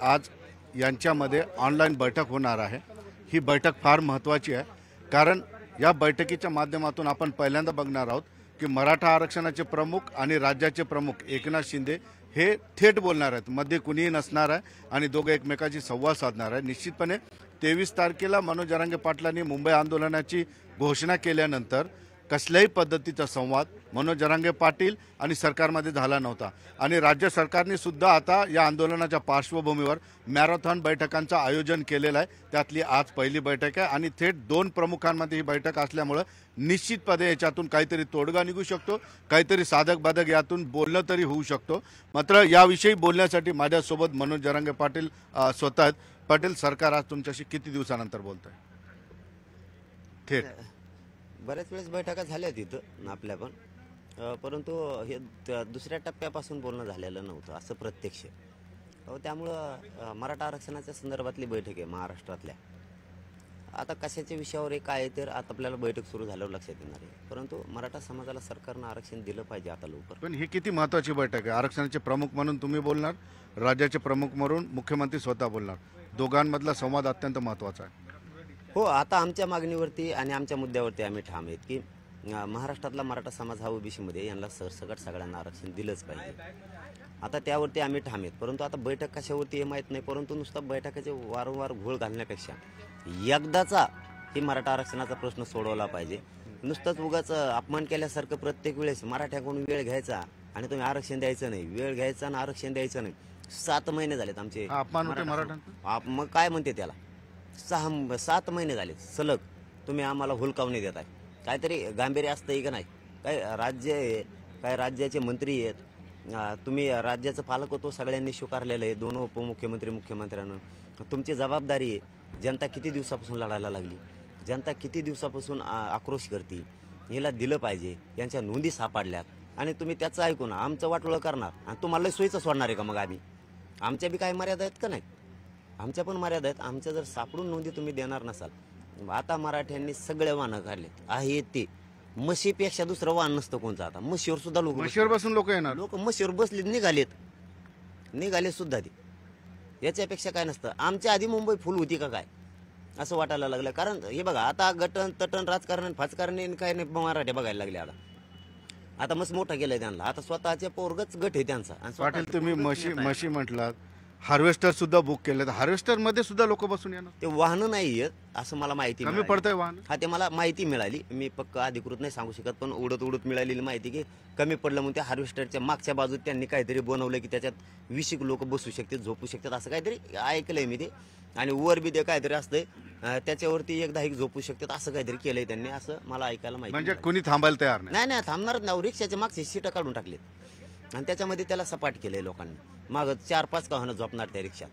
आज यांच्यामध्ये ऑनलाईन बैठक होणार आहे। ही बैठक फार महत्त्वाची आहे, कारण या बैठकीच्या माध्यमातून आपण पहिल्यांदा बघणार आहोत की मराठा आरक्षणाचे प्रमुख आणि राज्याचे प्रमुख एकनाथ शिंदे हे थेट बोलणार आहेत, मध्ये कुणीही नसणार आहे आणि दोघे एकमेकांशी संवाद साधणार आहे। निश्चितपणे 23 तारखेला मनोज जरांगे पाटलांनी मुंबई आंदोलनाची घोषणा केल्यानंतर कसल्याही पद्धतीचा संवाद मनोज जरांगे पाटील आणि सरकारमध्ये झाला नव्हता आणि राज्य सरकारने सुद्धा आता या आंदोलनाच्या पार्श्वभूमीवर मॅरेथॉन बैठकांचं आयोजन केलेलं आहे। त्यातली आज पहिली बैठक आहे आणि थेट दोन प्रमुखांमध्ये ही बैठक असल्यामुळे निश्चितपणे याच्यातून काहीतरी तोडगा निघू शकतो, काहीतरी साधक बाधक यातून बोलणं तरी होऊ शकतो। मात्र याविषयी बोलण्यासाठी माझ्यासोबत मनोज जरांगे पाटील स्वतः आहेत। पाटील, सरकार आज तुमच्याशी किती दिवसानंतर बोलतंय? थेट बऱ्याच वेळेस बैठका झाल्या तिथं आपल्या पण, परंतु हे दुसऱ्या टप्प्यापासून बोलणं झालेलं नव्हतं असं प्रत्यक्ष। त्यामुळं मराठा आरक्षणाच्या संदर्भातली बैठक आहे महाराष्ट्रातल्या। आता कशाच्या विषयावर आहे काय तर आता आपल्याला बैठक सुरू झाल्यावर लक्षात येणार आहे, परंतु मराठा समाजाला सरकारनं आरक्षण दिलं पाहिजे आता लवकर। पण ही किती महत्त्वाची बैठक आहे? आरक्षणाचे प्रमुख म्हणून तुम्ही बोलणार, राज्याचे प्रमुख म्हणून मुख्यमंत्री स्वतः बोलणार, दोघांमधला संवाद अत्यंत महत्त्वाचा आहे। हो, आता आमच्या मागणीवरती आणि आमच्या मुद्द्यावरती आम्ही ठाम आहेत की महाराष्ट्रातला मराठा समाज हा ओबीसीमध्ये यांना सरसकट सगळ्यांना आरक्षण दिलंच पाहिजे। आता त्यावरती आम्ही ठाम आहेत, परंतु आता बैठक कशावरती हे माहीत नाही, परंतु नुसतं बैठकाचे वारंवार घोळ घालण्यापेक्षा एकदाचा ही मराठा आरक्षणाचा प्रश्न सोडवला पाहिजे। नुसतंच उगाच अपमान केल्यासारखं प्रत्येक वेळेस मराठ्याकडून वेळ घ्यायचा आणि तुम्ही आरक्षण द्यायचं नाही, वेळ घ्यायचा आणि आरक्षण द्यायचं नाही। 7 महिने झालेत आमचे अपमान होते मराठ्यांचा। मग काय म्हणते त्याला, 7 महिने झाले सलग तुम्ही आम्हाला हुलकावणी देताय। काहीतरी गांभीर्य असतंय का नाही? काय राज्य आहे, काय राज्याचे मंत्री आहेत, तुम्ही राज्याचं पालकत्व सगळ्यांनी स्वीकारलेलं आहे, 2 उपमुख्यमंत्री मुख्यमंत्र्यांना। तुमची जबाबदारी आहे। जनता किती दिवसापासून लढायला लागली, जनता किती दिवसापासून आक्रोश करते, हिला दिलं पाहिजे। यांच्या नोंदी सापडल्यात आणि तुम्ही त्याचं ऐकून आमचं वाटोळं करणार आणि तुम्हाला सोयीचं सोडणार आहे का? मग आम्ही आमच्या बी काही मर्यादा आहेत का नाही? आमच्या पण मर्यादा आहेत। आमच्या जर सापडून नोंदी तुम्ही देणार नसाल, आता मराठ्यांनी सगळे वाहनं काढले आहे, ते म्हशीपेक्षा दुसरं वाहन नसतं कोणतं। आता म्हशीवर सुद्धा म्हशीवर बसून लोक येणार, लोक म्हशीवर बसले, निघाले सुद्धा ते। याच्यापेक्षा काय नसतं। आमच्या आधी मुंबई फुल होती का काय असं वाटायला लागलं, कारण हे बघा आता गटन तटन राजकारण फाजकारण काय नाही, मराठे बघायला लागले। आता मस्त मोठा गेलाय त्यांना, आता स्वतःचे पोरगच गट आहे त्यांचा। पाटील, तुम्ही म्हशी म्हटलात, हार्वेस्टर सुद्धा बुक केले, हार्वेस्टर मध्ये सुद्धा लोक बसून येणार? ते वाहनं नाही आहेत असं मला माहिती कमी पडतंय वाहन? हा, ते मला माहिती मिळाली, मी पक्का अधिकृत नाही सांगू शकत, पण उडत मिळालेली माहिती की कमी पडलं म्हणून त्या हार्वेस्टरच्या मागच्या बाजूत त्यांनी काहीतरी बनवलं की त्याच्यात 20 लोक बसू शकतात, झोपू शकतात, असं काहीतरी ऐकलंय मी ते। आणि वर बी ते काहीतरी असतंय त्याच्यावरती 1-10 झोपू शकतात, असं काहीतरी केलंय त्यांनी, असं मला ऐकायला माहिती। म्हणजे कुणी थांबायला तयार नाही, थांबणारच नाही। रिक्षाच्या मागचे सीटं काढून टाकलेत आणि त्याच्यामध्ये त्याला सपाट केलंय लोकांनी, मागं 4-5 का होणं झोपणार त्या रिक्षात।